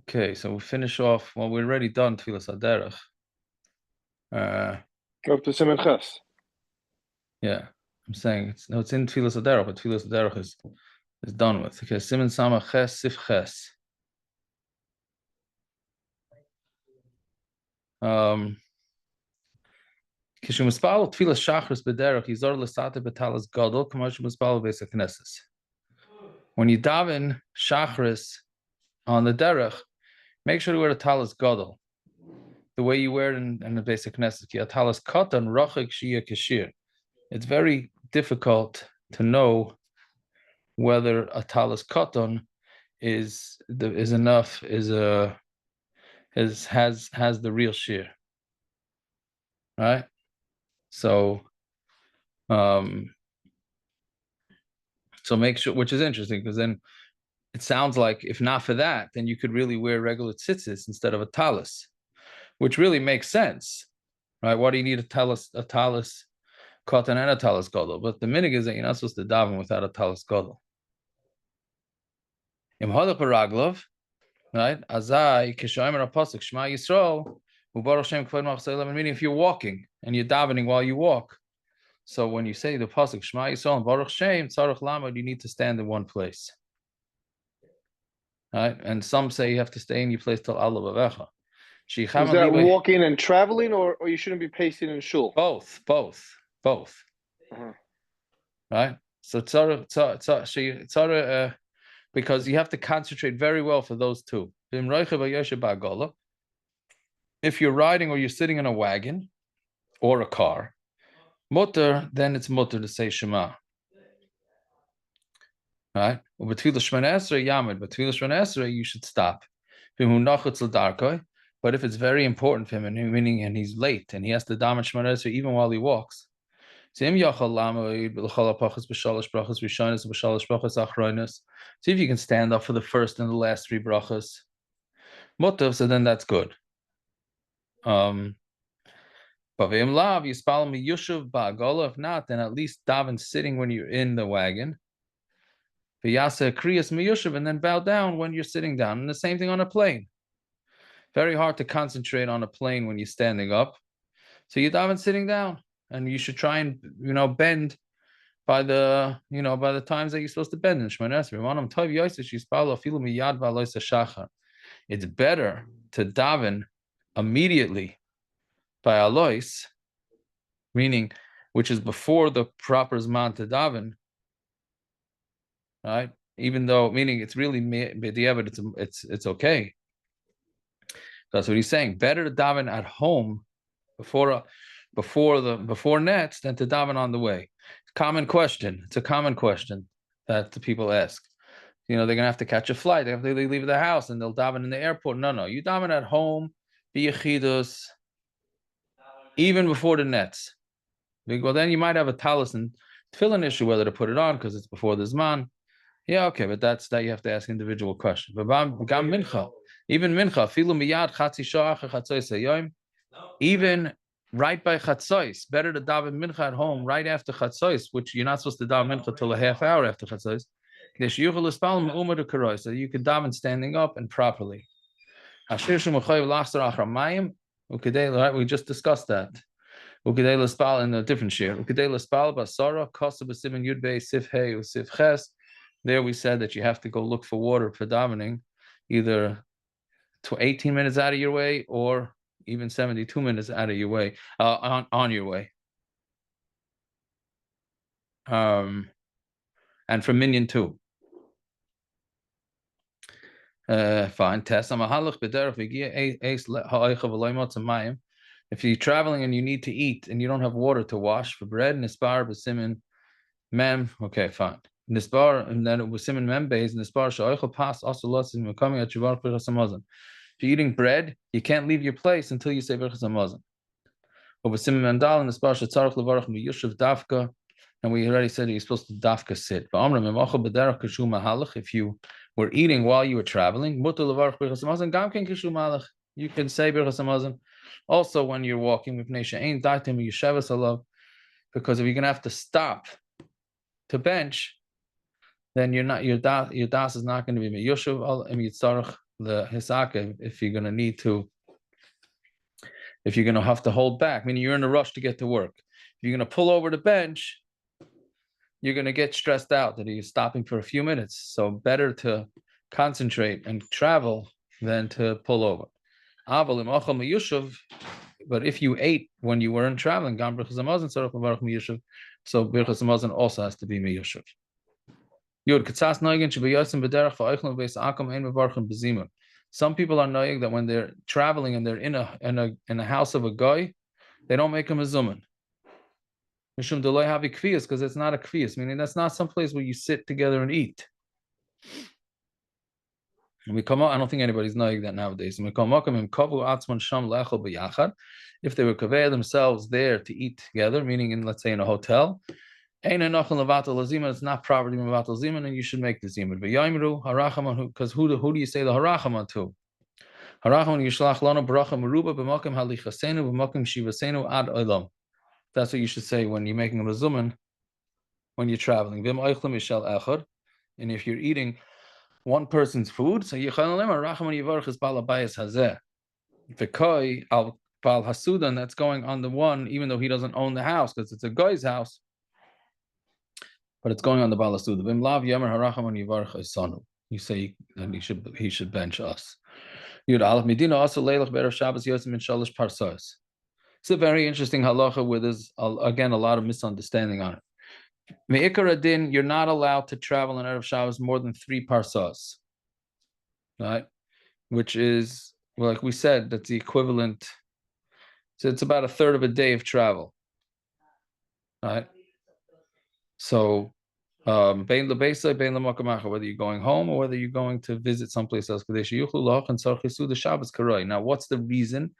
Okay, so we finish off. Well, we're already done Tfilas Haderech. Up to Siman Ches. Yeah, I'm saying it's in Tfilas Haderech, but Tfilas Haderech is done with. Okay, Siman Sama Ches Sif Ches. When you daven shachris on the derech, make sure to wear a talis gadol, the way you wear it in the basic knesset. A talis katan rachik shia kashir. It's very difficult to know whether a talis katan has the real shear, right? So make sure, which is interesting because then it sounds like if not for that, then you could really wear regular tzitzis instead of a talis, which really makes sense, right? Why do you need a talis cotton and a talis gadol? But the minig is that you're not supposed to daven without a talis gadol. Im halach baraglov, right? Azai kishayimer apasuk Shema Yisrael ubaruch Shem kvod machzei. Meaning, if you're walking and you're davening while you walk, so when you say the pasuk Shema Yisrael and Baruch Shem tzarich lamad, you need to stand in one place. Right? And some say you have to stay in your place till Allah Bavecha. Is that walking and traveling, or you shouldn't be pacing in shul? Both. Right? So because you have to concentrate very well for those two. If you're riding or you're sitting in a wagon or a car, mutter, then it's mutter to say Shema. Right? But you should stop. But if it's very important for him, meaning and he's late and he has to daven Shemana Esrei even while he walks, see if you can stand up for the first and the last three brachas, so then that's good. If not, then at least daven sitting when you're in the wagon. And then bow down when you're sitting down. And the same thing on a plane. Very hard to concentrate on a plane when you're standing up. So you daven sitting down, and you should try and bend by the times that you're supposed to bend in Shemona Esrei. It's better to daven immediately by alois, meaning which is before the proper zman to daven, right? Even though meaning it's really it's okay. That's what he's saying. Better to daven at home before nets than to daven on the way. Common question. It's a common question that the people ask. They're gonna have to catch a flight. They leave their house and they'll daven in the airport. No, you daven at home, be yechidus, even before the nets. Well, then you might have a talis and tefillin issue whether to put it on because it's before the zman. Yeah, okay, but that's that you have to ask individual questions. But gam mincha, even mincha, filu miyad chatzi sha'ach chatzois hayom, even right by chatzois, better to daven mincha at home right after chatzois, which you're not supposed to daven mincha till a half hour after chatzois. So you can daven standing up and properly. Right, we just discussed that. In a different share. There we said that you have to go look for water for davening, either 18 minutes out of your way or even 72 minutes out of your way, on your way. And for minyan too. Fine. If you're traveling and you need to eat and you don't have water to wash for bread, nispar b'simin mem. Okay, fine. Nispar, and then it was simin mem beis. Nispar sha'oichel pas also losim coming at shivar b'chas hamazon. If you're eating bread, you can't leave your place until you say b'chas hamazon. But with simin mandal and nispar shetzarich levarach miyushav dafka, and we already said you're supposed to dafka sit. If you were eating while you were traveling, you can say b'chas hamazon. Also, when you're walking, Because if you're gonna have to stop to bench, then you're not your das is not going to be meyushuv. I mean, tzarich the hisaka if you're gonna need to. If you're gonna have to hold back, meaning you're in a rush to get to work. If you're gonna pull over the bench, you're going to get stressed out that you're stopping for a few minutes. So better to concentrate and travel than to pull over. But if you ate when you weren't traveling, so birchas hamazon also has to be meyushav. Some people are knowing that when they're traveling and they're in a house of a guy, they don't make a mezuman. Because it's not a kviyas, meaning that's not some place where you sit together and eat. And we come out, I don't think anybody's knowing that nowadays. If they were kaveh themselves there to eat together, meaning in, let's say, in a hotel, it's not properly mevatel zimun, and you should make the zimun. Because who do you say the harachaman to? Harachaman yishlach lanu bracha meruba b'makom halichasenu b'makom shivasenu ad olam. That's what you should say when you're making a mezuman, when you're traveling. And if you're eating one person's food, so that's going on the one, even though he doesn't own the house, because it's a guy's house, but it's going on the Bal Hasuda. You say that he should bench us. It's a very interesting halacha where there's, again, a lot of misunderstanding on it. Me'ikar adin, you're not allowed to travel on Erev Shabbos more than 3 parsas, right? Which is, well, like we said, that's the equivalent. So it's about a third of a day of travel, right? So, whether you're going home or whether you're going to visit someplace else. Now, what's the reason?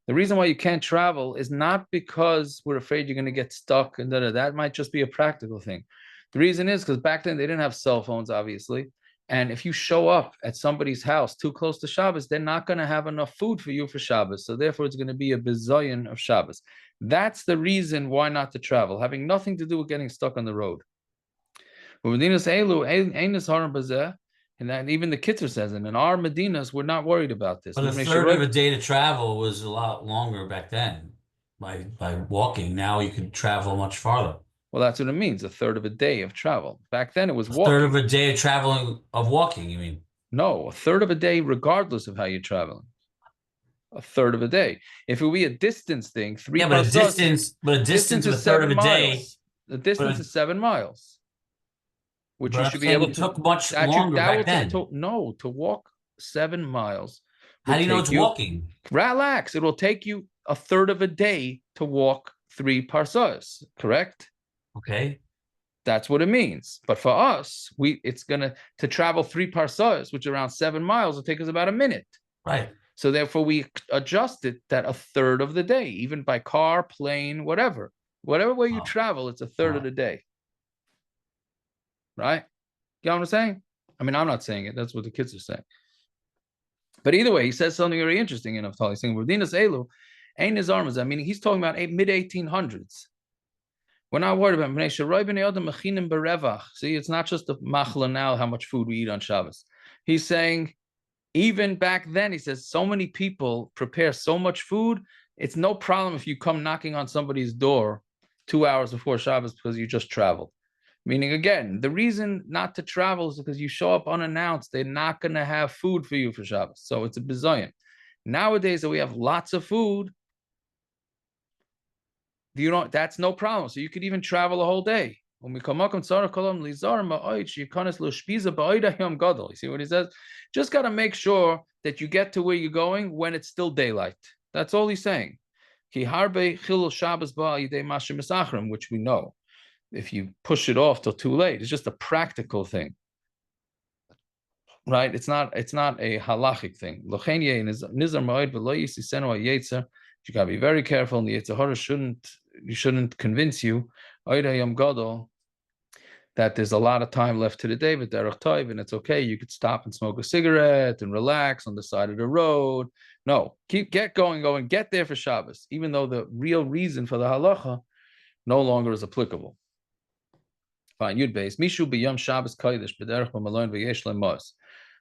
The reason why you can't travel is not because we're afraid you're going to get stuck and that might just be a practical thing. The reason is because back then they didn't have cell phones, obviously. And if you show up at somebody's house too close to Shabbos, they're not going to have enough food for you for Shabbos. So therefore, it's going to be a bizayon of Shabbos. That's the reason why not to travel, having nothing to do with getting stuck on the road. And then even the Kitzur says, and in our Medinas, we're not worried about this. But a third of a day to travel was a lot longer back then by walking. Now you could travel much farther. Well, that's what it means, a third of a day of travel. Back then it was walking. A third of a day of traveling, of walking, you mean? No, a third of a day regardless of how you're traveling. A third of a day. If it would be a distance thing, 3 but a distance of a third of a day. The distance is 7 miles. Which but you should be able to. It took much longer back then. To walk 7 miles. How do you know it's walking? Relax. It will take you a third of a day to walk 3 parsas, correct? Okay. That's what it means. But for us, it's gonna to travel 3 parsas, which is around 7 miles, will take us about a minute. Right. So therefore, we adjusted that a third of the day, even by car, plane, whatever way you travel, it's a third of the day. Right? You know what I'm saying? I mean, I'm not saying it. That's what the kids are saying. But either way, he says something very interesting in Naftali. He's saying, Rodinas Elu, ain't his arms. I mean, he's talking about mid-1800s. We're not worried about it. See, it's not just the machla now, how much food we eat on Shabbos. He's saying, even back then, he says, so many people prepare so much food, it's no problem if you come knocking on somebody's door 2 hours before Shabbos because you just traveled. Meaning, again, the reason not to travel is because you show up unannounced. They're not going to have food for you for Shabbos. So it's a bizayon. Nowadays that we have lots of food, that's no problem. So you could even travel a whole day. When we come up you see what he says? Just got to make sure that you get to where you're going when it's still daylight. That's all he's saying. Which we know. If you push it off till too late, it's just a practical thing, right? It's not a halachic thing. You gotta be very careful, and the Yetzer Hara shouldn't convince you that there's a lot of time left to the day, but and it's okay. You could stop and smoke a cigarette and relax on the side of the road. No, get going, get there for Shabbos, even though the real reason for the halacha no longer is applicable. Fine, Yud Beis. Mishu b'yom Shabbos kodesh b'derech b'malon v'yesh lemos.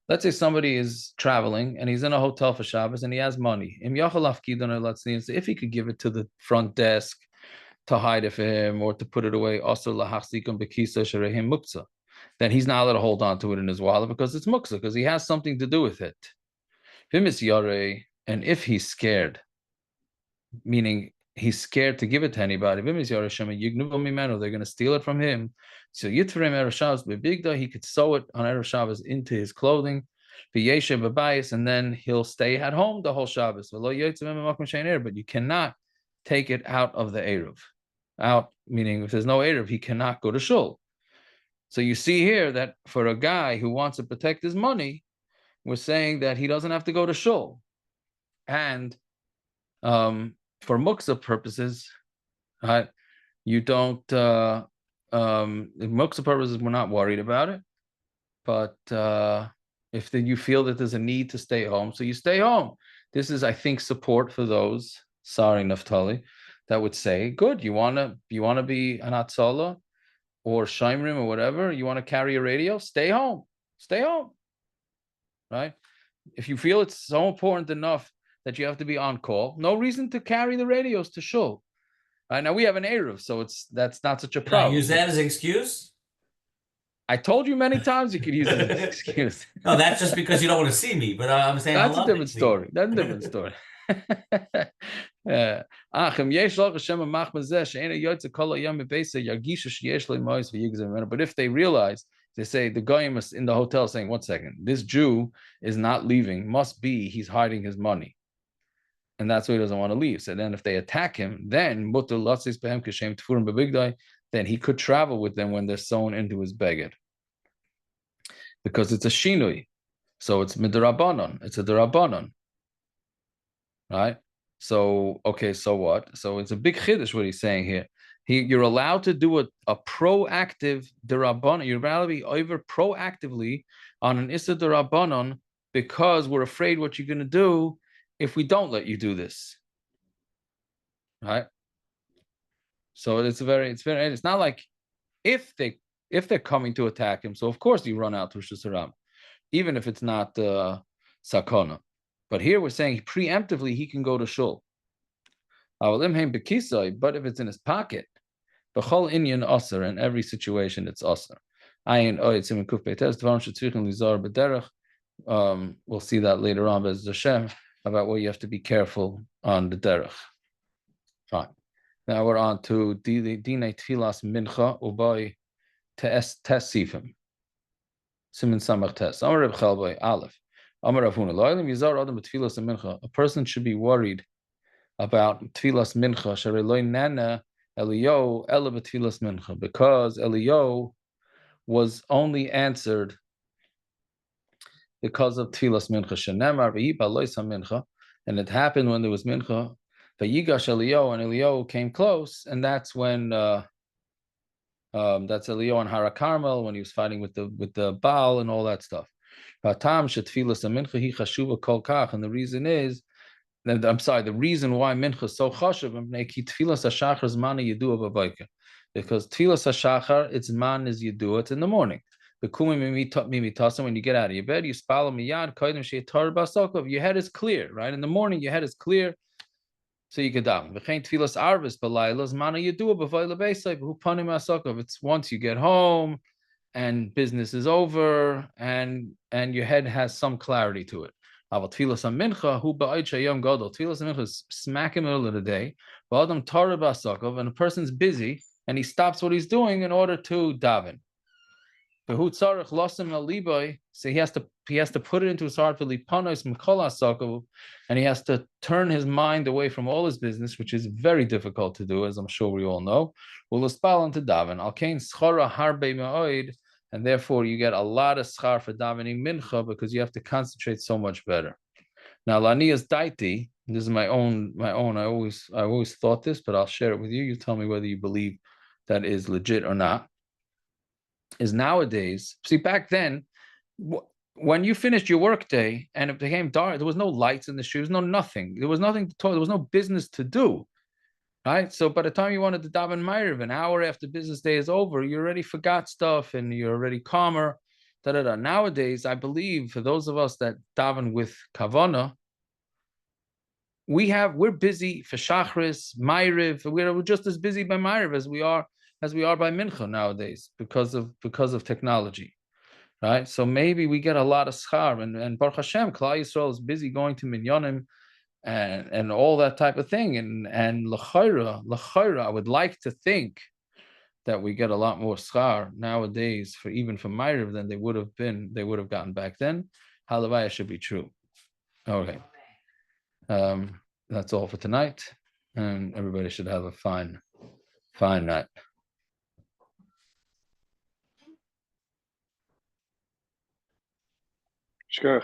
Let's say somebody is traveling and he's in a hotel for Shabbos and he has money. If he could give it to the front desk to hide it for him or to put it away, then he's not allowed to hold on to it in his wallet because it's muksa, because he has something to do with it. And if he's scared, meaning he's scared to give it to anybody, they're going to steal it from him. So Yitvarim Erev Shabbos bebigda, he could sew it on Erev Shabbos into his clothing, and then he'll stay at home the whole Shabbos. But you cannot take it out of the Erev. Out, meaning if there's no Erev, he cannot go to shul. So you see here that for a guy who wants to protect his money, we're saying that he doesn't have to go to shul. And for muksa purposes, you don't, muksa purposes, we're not worried about it. But if you feel that there's a need to stay home, so you stay home. This is, I think, support for those, sorry, Naftali, that would say, good, you want to be an Atzola or Shaimrim or whatever, you want to carry a radio, stay home, right? If you feel it's so important enough that you have to be on call, no reason to carry the radios to shul. Right, now we have an Eruv, so that's not such a problem. Can I use that as an excuse? I told you many times you could use it as an excuse. No, that's just because you don't want to see me, but I'm saying that's a different story. That's a different story. But if they realize, they say the guy in the hotel saying, 1 second, this Jew is not leaving, must be he's hiding his money. And that's why he doesn't want to leave. So then if they attack him, then he could travel with them when they're sewn into his beged. Because it's a shinui. So it's midrabanon. It's a darabanon. Right? So, okay, so what? So it's a big chiddush what he's saying here. You're allowed to do a proactive darabanon. You're allowed to be over proactively on an issa darabanon because we're afraid what you're going to do if we don't let you do this, right? So it's not like if they're coming to attack him, so of course you run out to Rosh Hashanah, even if it's not sakona. But here we're saying preemptively he can go to shul. But if it's in his pocket, b'chol inyan aser, in every situation it's aser. We'll see that later on, Bez Hashem, about what you have to be careful on the derech. Fine. Now we're on to Dinei Tfilas Mincha Ubay Tes Sifim. Simin Samach Tes. Amar Reb Chalboy Aleph. Amar Rav Huna Lo'elim Yizar Adam Tfilas Mincha. A person should be worried about Tfilas Mincha. Sharei Lo Nana Eliyo Ela B'Tfilas Mincha, because Eliyo was only answered because of Tfilas Mincha. Shenemar v'yipa lois ha-mincha, and it happened when there was Mincha. V'yigash Eliyahu, and Eliyahu came close, and that's when that's Eliyahu on Hara Carmel, when he was fighting with the Baal and all that stuff. V'atam shetfilas ha-mincha hi chashuva kol kach, and the reason is, the reason why Mincha is so chashuv, ki Tfilas ha-shachar zmana yedua b'vayka, because Tfilas ha-shachar, its man is yedua, it's in the morning. When you get out of your bed, you spal miyad koydem she'tar basokov. Your head is clear, right? In the morning, your head is clear, so you can daven. V'chein tfilas arvis b'laylos mana yedua b'vayla beisay b'hu panim asokov. It's once you get home and business is over, and your head has some clarity to it. Aval tfilas mincha hu ba'id shayom gadol. Tfilas mincha is smack in the middle of the day. V'adam tar basokov, and a person's busy and he stops what he's doing in order to daven. So he has to put it into his heart, and he has to turn his mind away from all his business, which is very difficult to do, as I'm sure we all know. And therefore you get a lot of schar for davening mincha, because you have to concentrate so much better. Now, lanias daiti, this is my own. I always thought this, but I'll share it with you. You tell me whether you believe that is legit or not. Is nowadays, see, back then, when you finished your work day and it became dark, there was no lights in the street, there was no nothing. There was nothing to talk, there was no business to do. right? So by the time you wanted to daven Ma'ariv, an hour after business day is over, you already forgot stuff and you're already calmer. Da, da, da. Nowadays, I believe for those of us that daven with kavana, we're busy for Shachris, Ma'ariv. We're just as busy by Ma'ariv as we are by Mincha nowadays because of technology, right? So maybe we get a lot of schar, and Baruch Hashem, Klal Yisrael is busy going to minyanim and all that type of thing, and l'chayra, I would like to think that we get a lot more schar nowadays for even for Ma'ariv than they would have gotten back then. Halavaya should be true. Okay. That's all for tonight, and everybody should have a fine night. Shkoyach.